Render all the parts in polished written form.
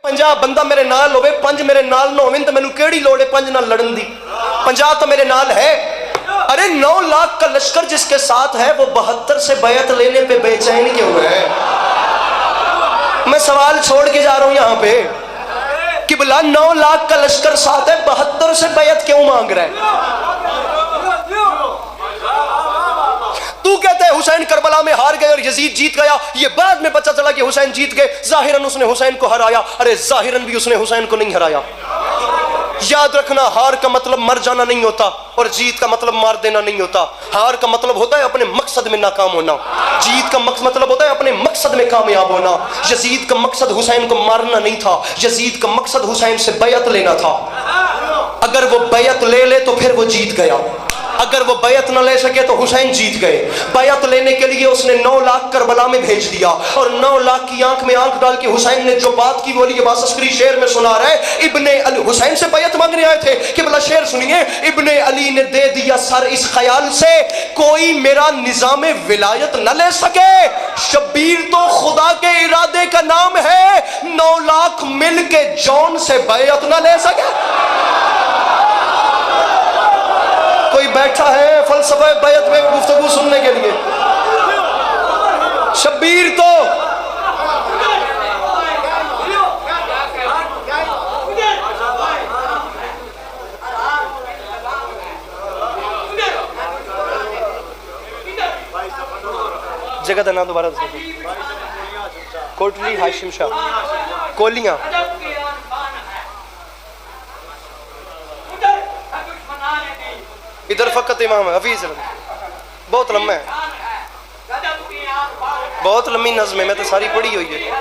50 بندہ میرے نال ہوئے 5 میرے نال نہ ہوئے تو مینوں کیڑی لوڑ ہے 5 نال لڑن دی 50 تو میرے نال ہے ارے 9 لاکھ کا لشکر جس کے ساتھ ہے وہ 72 سے بیعت لینے پہ بے چین کیوں ہے؟ میں سوال چھوڑ کے جا رہا ہوں یہاں پہ کہ بلا 9 لاکھ کا لشکر ساتھ ہے 72 سے بیعت کیوں مانگ رہا ہے؟ تو کہتے ہیں حسین کربلا میں ہار گئے اور یزید جیت گیا، یہ بعد میں پتہ چلا کہ حسین جیت گئے، ظاہراً اس نے حسین کو ہرایا، ارے ظاہراً بھی اس نے حسین کو نہیں ہرایا۔ یاد رکھنا ہار کا مطلب مر جانا نہیں ہوتا اور جیت کا مطلب مار دینا نہیں ہوتا۔ ہار کا مطلب ہوتا ہے اپنے مقصد میں ناکام ہونا، جیت کا مطلب ہوتا ہے اپنے مقصد میں کامیاب ہونا۔ یزید کا مقصد حسین کو مارنا نہیں تھا، یزید کا مقصد حسین سے بیعت لینا تھا۔ اگر وہ بیعت لے لے تو پھر وہ جیت گیا، اگر وہ بیعت نہ لے سکے تو حسین جیت گئے۔ بیعت لینے کے لیے اس نے 9 لاکھ کربلا میں بھیج دیا اور 9 لاکھ کی آنکھ میں آنکھ ڈال کے حسین نے جو بات کی وہ یہ بات عسکری شعر میں سنا رہا ہے۔ ابن علی حسین سے بیعت مانگنے آئے تھے کہ بلا شعر سنیے، ابن علی نے دے دیا سر اس خیال سے کوئی میرا نظام ولایت نہ لے سکے، شبیر تو خدا کے ارادے کا نام ہے، 9 لاکھ مل کے جون سے بیعت نہ لے سکے۔ کوئی بیٹھا ہے فلسفہ بیعت میں گفتگو سننے کے لیے؟ شبیر تو جگہ کا نام دوبارہ کوٹلی ہاشم شاہ کولیاں ادھر فقط امام ہے حفیظ، بہت لمبا ہے، بہت لمبی نظم ہے، میں تو ساری پڑھی ہوئی ہے۔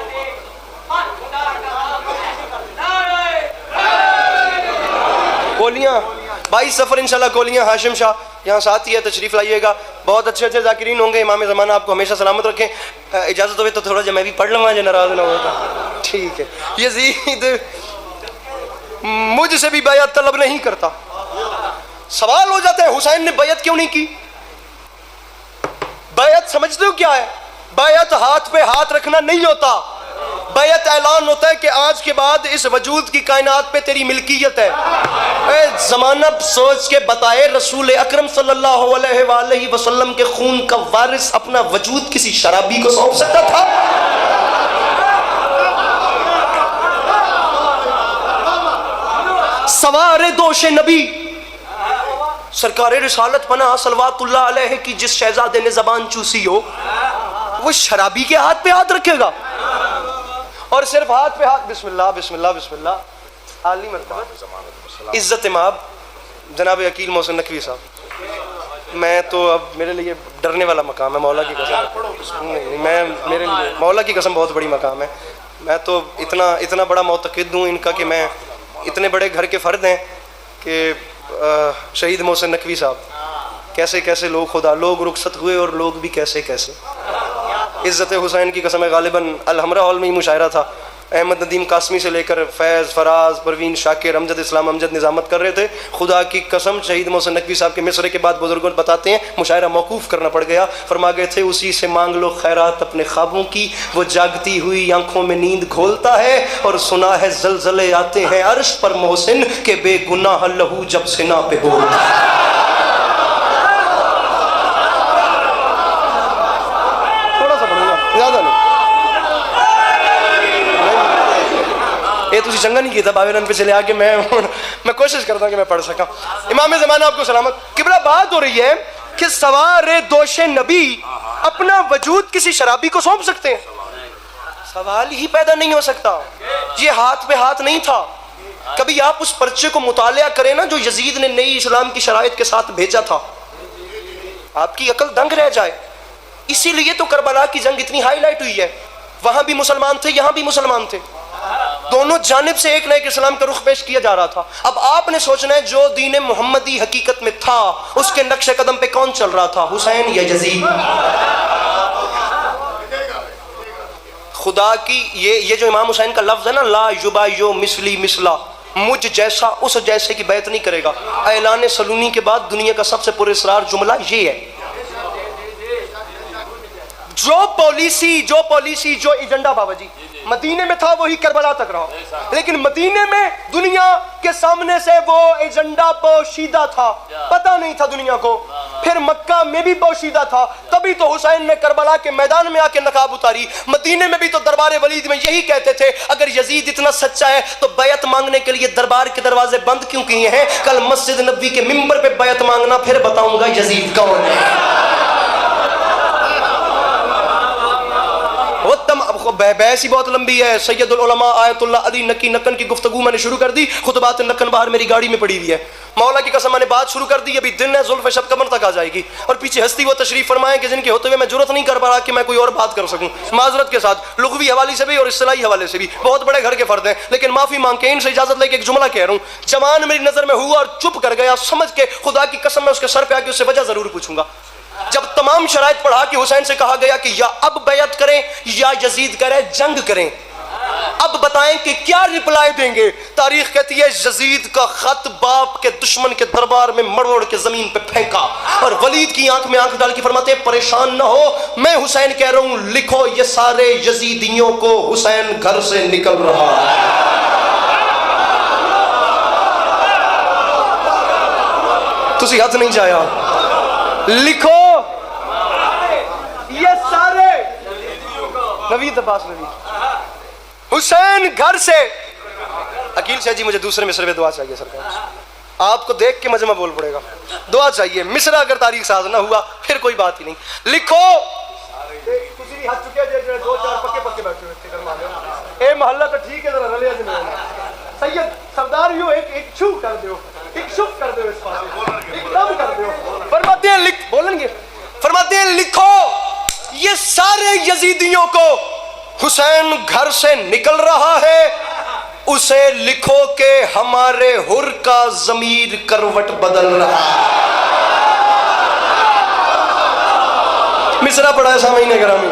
کولیاں 22 سفر انشاءاللہ کولیاں ہاشم شاہ یہاں ساتھ ہی ہے، تشریف لائیے گا، بہت اچھے اچھے ذاکرین ہوں گے۔ امام زمانہ آپ کو ہمیشہ سلامت رکھیں۔ اجازت ہوئے تو تھوڑا جا میں بھی پڑھ لوں جو ناراض نہ ہوتا۔ ٹھیک ہے۔ یزید مجھ سے بھی بیعت طلب نہیں کرتا۔ سوال ہو جاتا ہے حسین نے بیعت کیوں نہیں کی؟ بیعت سمجھتے ہو کیا ہے؟ بیعت ہاتھ پہ ہاتھ رکھنا نہیں ہوتا، بیعت اعلان ہوتا ہے کہ آج کے بعد اس وجود کی کائنات پہ تیری ملکیت ہے۔ اے زمانہ سوچ کے بتائے رسول اکرم صلی اللہ علیہ وآلہ وسلم کے خون کا وارث اپنا وجود کسی شرابی کو سونپ سکتا تھا؟ سوار دوش نبی سرکار رسالت پناہ صلوات اللہ علیہ کی جس شہزادے نے زبان چوسی ہو وہ شرابی کے ہاتھ پہ ہاتھ رکھے گا؟ اور صرف ہاتھ پہ ہاتھ، بسم اللہ بسم اللہ بسم اللہ، عالی مرتبہ عزت امام جناب عقیل محسن نقوی صاحب، میں تو اب میرے لیے ڈرنے والا مقام ہے، مولا کی قسم نہیں، میں میرے لیے مولا کی قسم بہت بڑی مقام ہے۔ میں تو اتنا بڑا معتقد ہوں ان کا کہ میں اتنے بڑے گھر کے فرد ہیں کہ شہید محسن نقوی صاحب کیسے کیسے لوگ خدا لوگ رخصت ہوئے اور لوگ بھی کیسے کیسے۔ عزت حسین کی قسم ہے، غالباً الحمرہ ہال میں ہی مشاعرہ تھا، احمد ندیم قاسمی سے لے کر فیض فراز پروین شاکر امجد اسلام امجد نظامت کر رہے تھے۔ خدا کی قسم شہید محسن نقوی صاحب کے مصرے کے بعد بزرگوں بتاتے ہیں مشاعرہ موقوف کرنا پڑ گیا، فرما گئے تھے اسی سے مانگ لو خیرات اپنے خوابوں کی، وہ جاگتی ہوئی آنکھوں میں نیند گھولتا ہے اور سنا ہے زلزلے آتے ہیں عرش پر محسن کہ بے گناہ لہو جب سنا پہ بولتا ہے۔ زیادہ نہیں یہ تسی چنگا نہیں کیا تھا باوی رن پہ چلے آگے، میں کوشش کرتا ہوں کہ میں پڑھ سکا۔ امام زمانہ آپ کو سلامت۔ قبلہ بات ہو رہی ہے کہ سوار دوش نبی اپنا وجود کسی شرابی کو سونپ سکتے ہیں؟ سوال ہی پیدا نہیں ہو سکتا، یہ ہاتھ پہ ہاتھ نہیں تھا۔ کبھی آپ اس پرچے کو مطالعہ کریں نا جو یزید نے نئی اسلام کی شرائط کے ساتھ بھیجا تھا، آپ کی عقل دنگ رہ جائے۔ اسی لیے تو کربلا کی جنگ اتنی ہائی لائٹ ہوئی ہے، وہاں بھی مسلمان تھے یہاں بھی مسلمان تھے، دونوں جانب سے ایک نہ ایک اسلام کا رخ پیش کیا جا رہا تھا۔ اب آپ نے سوچنا ہے جو دین محمدی حقیقت میں تھا اس کے نقش قدم پہ کون چل رہا تھا، حسین یا یزید؟ خدا کی یہ جو امام حسین کا لفظ ہے نا، لا یبایو مثلی مثلا، مجھ جیسا اس جیسے کی بیعت نہیں کرے گا، اعلان سلونی کے بعد دنیا کا سب سے پراسرار جملہ یہ ہے۔ جو پالیسی جو ایجنڈا بابا جی مدینے میں تھا وہی کربلا تک رہا. لیکن مدینے میں دنیا کے سامنے سے وہ ایجنڈا پوشیدہ تھا, پتہ نہیں تھا دنیا کو. پھر مکہ میں بھی پوشیدہ تھا, تبھی تو حسین نے کربلا کے میدان میں آ کے نقاب اتاری. مدینے میں بھی تو دربار ولید میں یہی کہتے تھے اگر یزید اتنا سچا ہے تو بیعت مانگنے کے لیے دربار کے دروازے بند کیوں کیے ہیں؟ کل مسجد نبوی کے ممبر پہ بیعت مانگنا, پھر بتاؤں گا یزید کون ہے. بحث ہی بہت لمبی ہے. سید العلماء آیت اللہ علی نکی نکن کی گفتگو میں نے شروع کر دی. خطبات نکن باہر میری گاڑی میں پڑی ہوئی ہے. مولا کی قسم میں نے بات شروع کر دی, ابھی دن ہے, زلف شب قمر تک آ جائے گی. اور پیچھے ہستی وہ تشریف فرمائیں کہ جن کے ہوتے ہوئے میں جرت نہیں کر پا رہا کہ میں کوئی اور بات کر سکوں. معذرت کے ساتھ لغوی حوالے سے بھی اور اصطلاحی حوالے سے بھی بہت بڑے گھر کے فرد ہیں, لیکن معافی مانگ کے ان سے اجازت لے کے ایک جملہ کہہ رہا ہوں. جوان میری نظر میں ہوا اور چپ کر گیا, سمجھ کے خدا کی قسم میں اس کے سر پہ آ کے اس سے وجہ ضرور پوچھوں گا. جب تمام شرائط پڑھا کہ حسین سے کہا گیا کہ یا اب بیعت کریں یا یزید کریں, جنگ کریں, اب بتائیں کہ کیا رپلائی دیں گے؟ تاریخ کہتی ہے یزید کا خط باپ کے دشمن کے دربار میں مڑوڑ کے زمین پہ پھینکا, اور ولید کی آنکھ میں آنکھ ڈال کے فرماتے ہیں پریشان نہ ہو, میں حسین کہہ رہا ہوں لکھو یہ سارے یزیدیوں کو حسین گھر سے نکل رہا ہے. تسی ہاتھ نہیں جایا, لکھو یہ سارے نوید عباس نوید حسین گھر سے. عقیل شاہ جی مجھے دوسرے مصرے میں دعا چاہیے سرکار, آپ کو دیکھ کے مجمع بول پڑے گا, دعا چاہیے. مصرع اگر تاریخ ساز نہ ہوا پھر کوئی بات ہی نہیں. لکھو تسی ہاتھ چکے جے دو چار پکے پکے بیٹھے ہوئے اے محلہ تو ٹھیک ہے, ذرا رلیا جنے سید سردار یوں ایک چھو کر دیو, ایک شف کر دیو, اس پاس ایک دم کر دیو. فرماتے ہیں لکھ بولیں گے, فرماتے ہیں لکھو یہ سارے یزیدیوں کو حسین گھر سے نکل رہا ہے, اسے لکھو کہ ہمارے حر کا ضمیر کروٹ بدل رہا ہے. مصرع پڑھا ہے سامعین گرامی.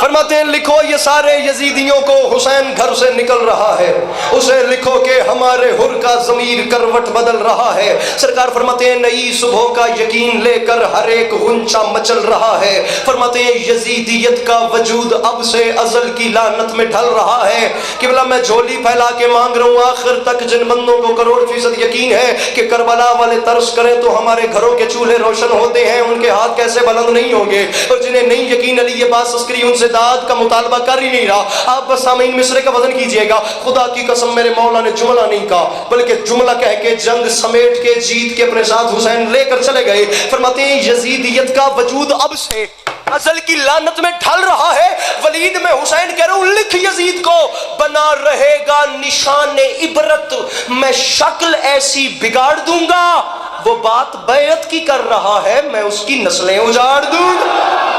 فرماتے ہیں لکھو یہ سارے یزیدیوں کو حسین گھر سے نکل رہا ہے, اسے لکھو کہ ہمارے حر کا ضمیر کروٹ بدل رہا ہے. سرکار فرماتے ہیں نئی صبح کا یقین لے کر ہر ایک غنچہ مچل رہا ہے. فرماتے ہیں یزیدیت کا وجود اب سے ازل کی لعنت میں ڈھل رہا ہے. قبلہ میں جھولی پھیلا کے مانگ رہا ہوں آخر تک جن بندوں کو کروڑ فیصد یقین ہے کہ کربلا والے ترس کریں تو ہمارے گھروں کے چولہے روشن ہوتے ہیں, ان کے ہاتھ کیسے بلند نہیں ہوں گے. اور جنہیں نہیں یقین علی یہ بات تذکری ان سے داد کا مطالبہ کر ہی نہیں رہا. آپ بس سامعین مصرے کا وزن کیجئے گا. خدا کی قسم میرے مولا نے جملہ نہیں کہا بلکہ جملہ کہہ کے جنگ سمیٹ کے جیت کے اپنے ساتھ حسین لے کر چلے گئے. فرماتے ہیں یزیدیت کا وجود اب سے ازل کی لعنت میں ڈھل رہا ہے. ولید میں حسین کہہ رہا ہوں لکھ یزید کو بنا رہے گا نشان عبرت, میں شکل ایسی بگاڑ دوں گا, وہ بات بیعت کی کر رہا ہے میں اس کی نسلیں اجاڑ دوں گا.